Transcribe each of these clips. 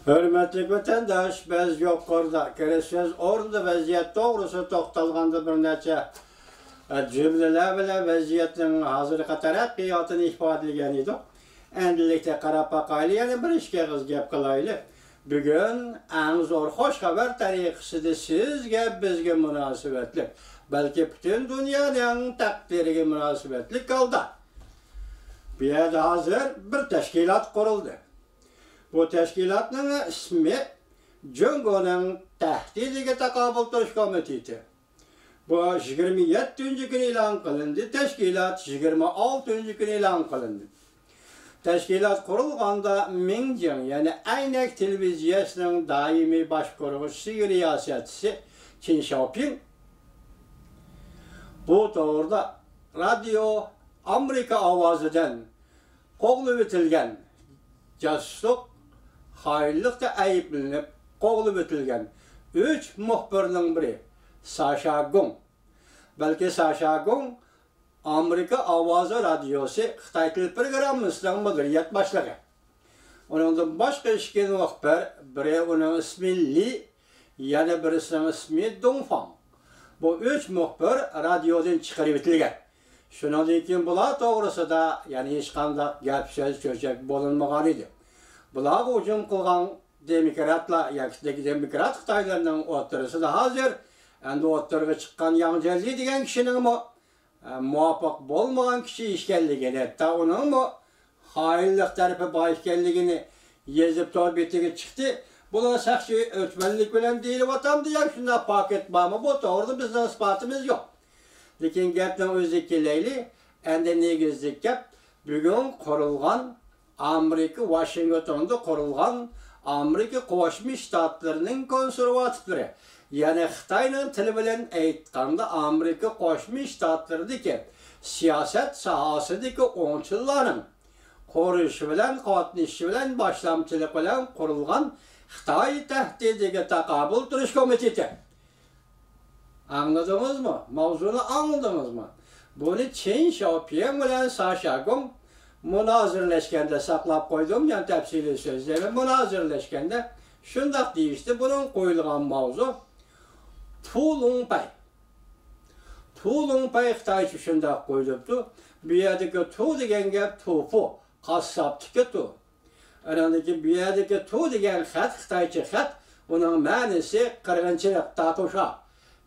Hürmetli vatandaş, biz yukarıda söz orada vaziyet doğrusu toxtalganda bir neçe cümleler bilen vaziyetin hazırlığı taraqqiyatını ifadeleyen idi. Endilikte qarab baqaylı, yani bir işke qız gap qilaylı. Bugün en zor hoş haber tariqisida sizge bizge münasebetli. Belki bütün dünyanın takdiriga münasebetli kaldı. Bu yerda hazır bir teşkilat kuruldu. Bu teşkilatın ismi Jungo'nun Tehdidiga Taqabul Turish Komiteti. Bu 27. gün ilan qilindi. Teşkilat 26. gün ilan qilindi. Teşkilat kurulganda Ming Jin, yani Aynak televiziyasının daimi başquruvchisi, riyasetçisi Qin Xiaoping bu doğruda radyo Amerika avazıdan qo'lga bitilgan casusluk hayırlıqda ayıplanıp qo'lga bitilgan 3 muxbirning biri Sasha Gung. Belki Sasha Gung Amerika Avazı Radyosu Xitay til programmasining mudiriyat boshlig'i. Uningdan boshqa ishki muxbir biri uning ismi Li, yana birisining ismi Dongfang. Bu 3 muxbir radyodan chiqarib etilgan. Shundan keyin bular to'g'risida yani hech qanday gap so'z cho'chak bo'linmagan edi. Bular hujum qilgan demokratlar yoki demokrat Xitoylarning o'rtasida hozir endi o'rtaga chiqqan Yang Jiechi degan kishining muvaffaq bo'lmagan kishi ekanligini, hatta uning xoinlik tarafi bor ekanligini yezib to'rbetiga chiqdi. Bular shaxsiy o'chmanlik bilan deyilyapti, yoki shunday paket bormi? Bu to'g'rida bizning isbotimiz yo'q. Lekin gapning o'zi kelayli, endi negizlik gap bugun qurilgan Amerika Washingtonda qurilgan Amerika Qo'shma Shtatlarining konservativlari, ya'ni Xitoyning tili bilan aytganda Amerika Qo'shma Shtatlaridagi siyosat sohasidagi o'nchilarning qurishi bilan, qatnashishi bilan, boshlamchilik bilan qurilgan Xitoy tahdidiga taqabul turish komiteti. Anladınız mı? Mavzunu anladınız mı? Bunu Qin Xiaoping bilen Sasha Gung münazirleşkende saklap koydum, yani tefsili sözleri münazirleşkende şundak deyişti, bunun koyulgan mavzu Tu Longpai. Tu Longpai Xitaycha şundak koyuluptu. Bu yerdeki Tu degen gap Tufu, qassaptiki Tu. Anandaki bu yerdeki Tu degen xat, Xitaycha xat, bunun ma'nisi qirg'inchilik, tatuşa.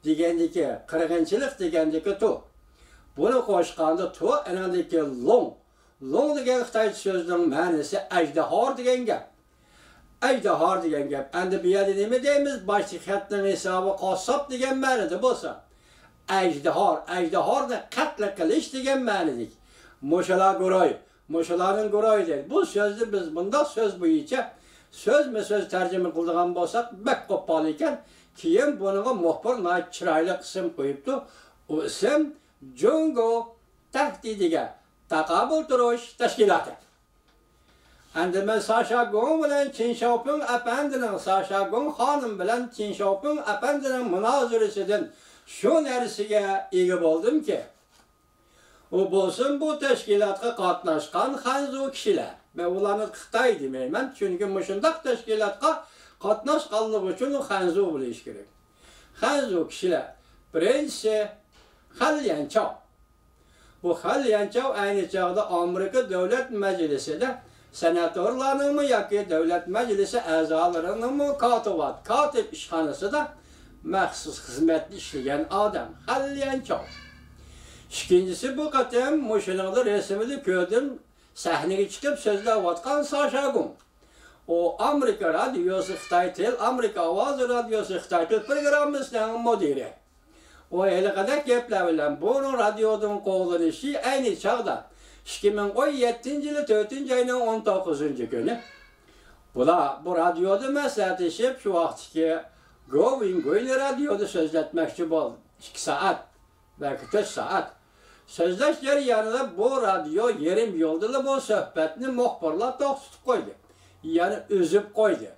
Degandiki qirg'inchilik degandiki tu. Buni qo'shganda tu anandiki long. Long degan Xitoy so'zining ma'nosi ajdahor degan gap. Ajdahor degan gap. Endi bu yerda nima deymiz? Boshqa xatning hisobi qassob degan ma'noda bo'lsa. Ajdahorni qatl qilish degan ma'nodik. Mushalar go'roy, mushalarning go'roydir. Bu so'zni biz bunda so'z bo'yicha so'zma-so'z tarjima qiladigan bo'lsak, bak qo'pol ekan. Keyin buniga muxbir chiroyli qism qo'yibdi. U ism Jungo tahdidiga taqabul turish tashkiloti. Endi men Sasha Gung bilan Qin Xiaoping apandining, Sasha Gung xonim bilan Qin Xiaoping apandining munozirasidan shu narsaga ega bo'ldimki, u bo'lsin bu tashkilotga qatnashgan Hanzu kishilar. Men ularni Xitoy demayman, chunki shunday tashkilotga qatnashganlik uchun Hanzu bo'lish kerak. Hanzu kishilar birinchisi Xal Yanchao. Bu Xal Yanchao ayni chog'da Amerika Davlat Majlisida senatorlarning yoki Davlat Majlisi a'zolarining kotib ishxonasida maxsus xizmatda ishlagan odam. Xal Yanchao. Ikkinchisi bu qatam mushularda rasmini ko'rdim, sahnaga chiqib so'zlayotgan Sasha Gung. O Amerika Radyosu Xitoy til, Amerika Ovozi Radyosu Xitoy til programmasining mudiri. O hali qadar gaplar bilan bu radiodan qo'llanishi ayni chog'da 2017-yili 4-oyning 19-kuni bular bu radioda maslahatlashib shu vaqtga Go'ing radioda so'zlatmoqchi bo'ldi. 2 soat balki 4 soat. So'zlash jarayonida bu radio yarim yo'lda bu suhbatni muxbirlar to'xtatib qo'ydi. Yani üzüp koydu.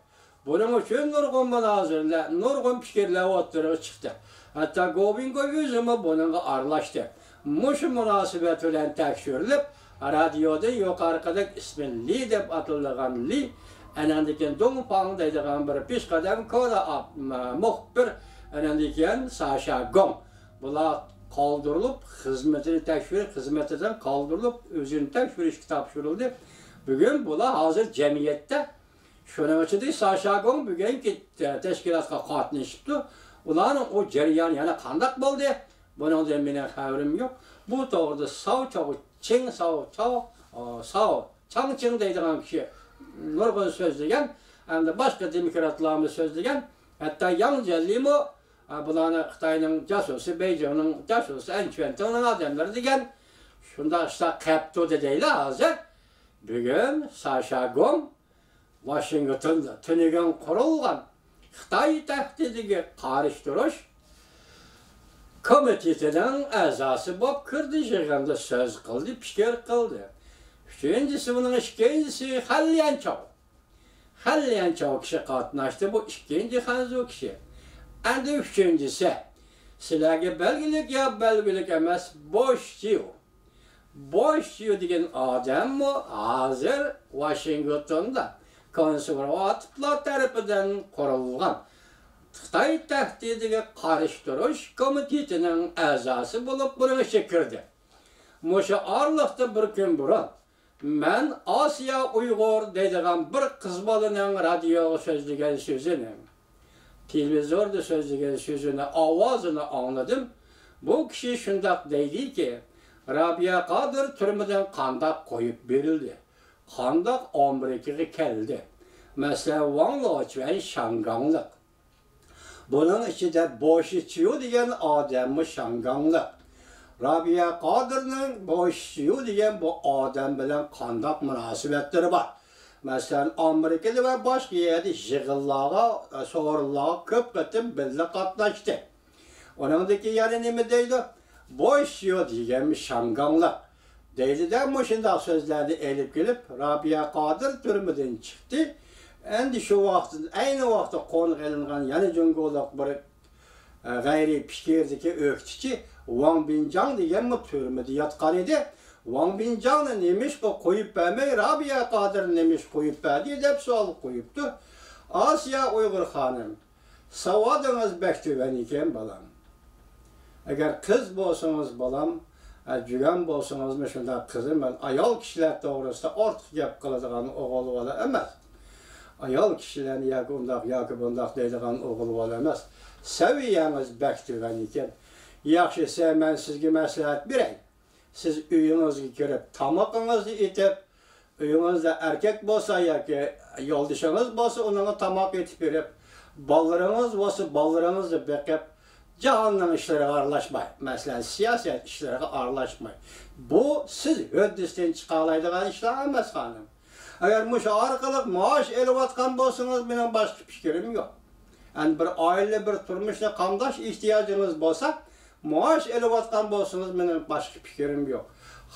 Bunun için nurgun münazirler, nurgun fikirler ortaya çıktı. Hatta Go'ing yüzümü bununla arlaştı. Muş münasebet bilen tekşürülüp, radyoda yukarıdaki ismi Li deb atılgan Li, Anandiken Dongpang deydigan bir beş kadem koda muhbir anandiken Sasha Gong. Bular kaldırılıp hizmetini tekşfir, hizmetinden kaldırılıp özünü tekşfir tapşırıldı. Bugün bular hazır cemiyette. Şunun için de Sasha Gong bugünkü teşkilatga katlaşıptı. Ularning o jarayon yana qandaq bo'ldi? Buningdan mening xabarim yo'q. Bu to'g'rida Changcheng deydigan kishi nurg'un so'zlagan, hamda boshqa demokratlarimiz so'zlagan, hatto Yang Jellimo bularni Xitoyning jasusi, Beijingning jasusi, Anchuanning odamlari degan shunda ishlar qapti deylar hozir. Bugun Sasha Gong Washingtonda tunigan qurilgan Xitoy tahdidiga qarshi turish komitetining a'zosi bo'lib kirdi, yig'inda so'z qildi, fikr qildi. Üçüncüsü bunun ikincisi Hallian Chow kishi qatnashdi. Bu ikinci Hanzo kishi. Endi üçüncüsü sizlarga belgilik ya belgilik emas, Boşçu degan odam mu hozir Washingtonda konservativlar tarafidan qurilgan Xitoy tahdidiga qarshi turish komitetining a'zosi bo'lib buning ishga kirdi. Musha orliqda bir kun burun men Osiyo Uyg'ur deydigan bir qiz bolaning radioga so'zlagan so'zini, televizorda so'zlagan so'zini, ovozini angladim. Bu kishi shundoq deydiki, Rabia Qodir turmadan qandoq qo'yib berildi, qandoq Amerikaga keldi. Masalan, Wang Laochuan Shanganglik. Bunun ichida Boshchiyu degan odammi Shanganglik. Rabia Qodirning Boshchiyu degan bu odam bilan qandoq munosabatlari bor? Masalan, Amerikada va boshqa yerda yig'inlarga, so'rovlarga ko'p qatim birga qatnashdi. Uningdagi yana nima deydi? Boshchiyu degan Shanganglik. Deydi-da, shunday so'zlarni elib kelib, Rabia Qodir turmadan chiqdi. Endi shu vaqt, ayni vaqtda qo'niq elingan yana jungolik bir g'ayri fikrniki o'qituvchi Wang Binjang degan turmada yotgan edi. Wang Binjangni nemishqa qo'yib bermay, Rabia Qodirni nemish qo'yib berdi deb savol qo'yibdi. Osiyo Uyg'ur xonim, savodingiz baktuvan ekan bolam. Agar qiz bo'lsangiz bolam, jugan bo'lsangizmi shunda qizim, men ayol kishilar to'g'risida ortiq gap qiladigan o'g'il bola emas. Ayol kishilarni yoki undaq yoki bundaq deydigan o'g'il bola emas. Saviyangiz baktuvan ekan. Yaxshisi men sizga maslahat beray. Siz uyingizga kirib, tomoqingizni etib, uyingizda erkak bo'lsa yoki yo'ldoshingiz bo'lsa, unga tomoq etib berib, bolalaringiz bo'lsa, bolalaringizni beqib, jahonning ishlariga aralashmay, masalan, siyosat ishlariga aralashmay. Bu siz höddisdan chiqa oladigan ishlar emas, xonim. Agar mushu orqali maosh elayotgan bo'lsangiz, mening boshqa fikrim yo'q. Yani bir oila, bir turmushni qamdash ehtiyojingiz bo'lsa, maosh elayotgan bo'lsangiz, mening boshqa fikrim yo'q.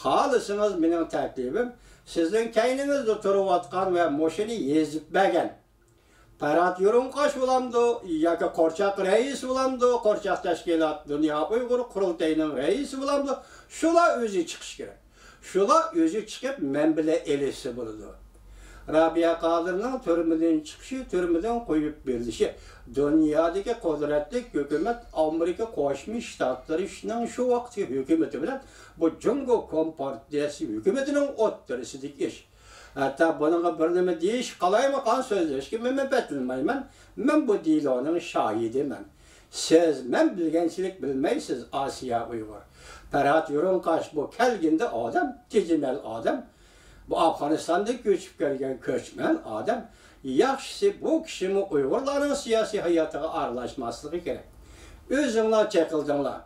Xohlasangiz mening taklifim, sizning kayningizda turayotgan va moshini yezib bergan Parat Yo'runqosh bo'lamdi yoki Qo'rchoq rais bo'lamdi, Qo'rchoq tashkilot Dunyo Uyg'ur qurultayining raisi bo'lamdi. Shular o'zi chiqish kerak. Shular o'zi chiqib men bilan elisi bo'ladi. Rabia Qodirning turmadan chiqishi, turmadan qo'yib berilishi, dunyodagi qudratli hukumat Amerika Qo'shma Shtatlarning shu vaqtgi hukumati bilan bu Jungo Kompartiyasi hukumatining o'rtasidagi ish. Hatta bunga bir nima deyish, qalaymi so'zlashga men betilmayman. Men bu diloning shohidiman. Siz men bilganchilik bilmaysiz, Osiyo Uyg'ur. Parat Yo'runqosh bu kelgindi odam, tejimel odam. Bu Afg'onistonda ko'chib kelgan ko'chman odam. Yaxshisi bu kishini Uyg'urlarning siyosiy hayotiga aralashmasligi kerak. O'zinglar chaqildinglar.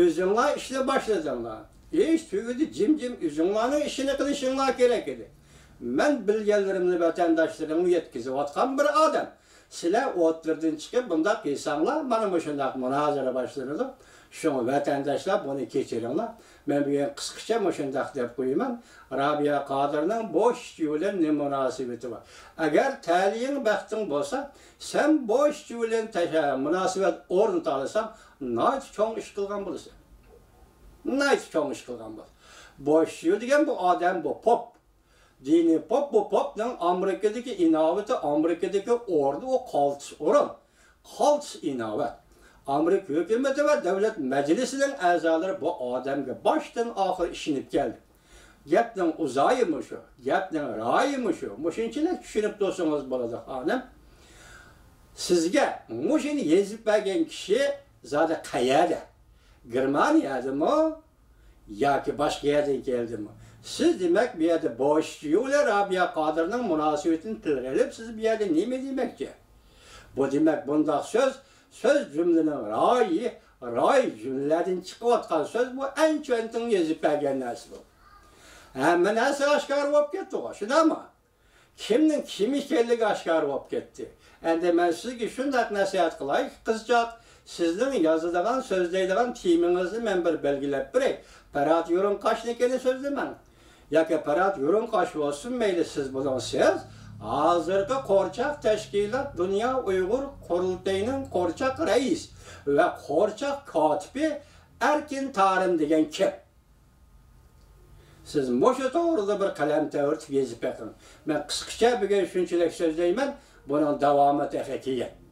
O'zinglar ishla boshladinglar. Hiç tüyüdü cimcim üzümlerinin işini kılışınlar gerek idi. Ben bilgilerimle vatandaşlarımı yetkizip atkan bir adam. Silah otlardan çıkıp bunda kıysanlar, bana bu şundak münazara başlanırdı. Şunu vatandaşlar bunu geçirinler. Ben bir kıskıça bu şundak deyip koyayım. Rabia Qodirning boş bilan ne münasebeti var. Eğer taliyin baxtın olsa, sen boş bilan münasebet orun alırsan, nayt çoğun iş kılgan bulursun. Nayt çoğun iş kılgan bulur. Boşçu degan bu odam bu pop. dini pop bu pop'dan Amerika'daki inaveti, Amerika'daki ordu o kaltıs oran. Kaltıs inavet. Amerika hükümeti ve devlet meclisinin azaları bu adamga baştan ahir işinip geldi. Gepden uzayımı şu, gepden rayımı şu. Muşinçine düşünüp dosunuz boladı hanım. Sizge muşini yezip bergen kişi zaten kayada. Germaniyada mı? Ya ki başka yerden geldi mi? Siz demek bir yerde boşluyorlar Rabia Kadır'ın münasebetini tılgılıp siz bir yerde ne mi demekçi? Bu demek bunda söz cümlenin ray cümlelerden çıkıvatkan söz bu en çöntin yazıp bergen nersi bu. Hemen nasıl aşkar olup gitti o, şuna mı? Kimnin kimi kellik aşkar olup gitti? Ende ben sizge şundak nasihat kılayım, kızcak, sizin yazıdığın, sözleydiğin timinizi ben bir belgilep birey. Parat yorum kaç nekeni sözlemem. Ya ki parat yorum kaç olsun meyli siz bunun siz, hazırki Korçak Teşkilat Dünya Uygur Kurultayı'nın Korçak Reis ve Korçak Katibi Erkin Tarım degen kim? Siz boşa doğruda bir kalem teorit gezip bakın. Ben kısaca bir gün şunçilik sözleyeyim, bunun devamı tefekiye.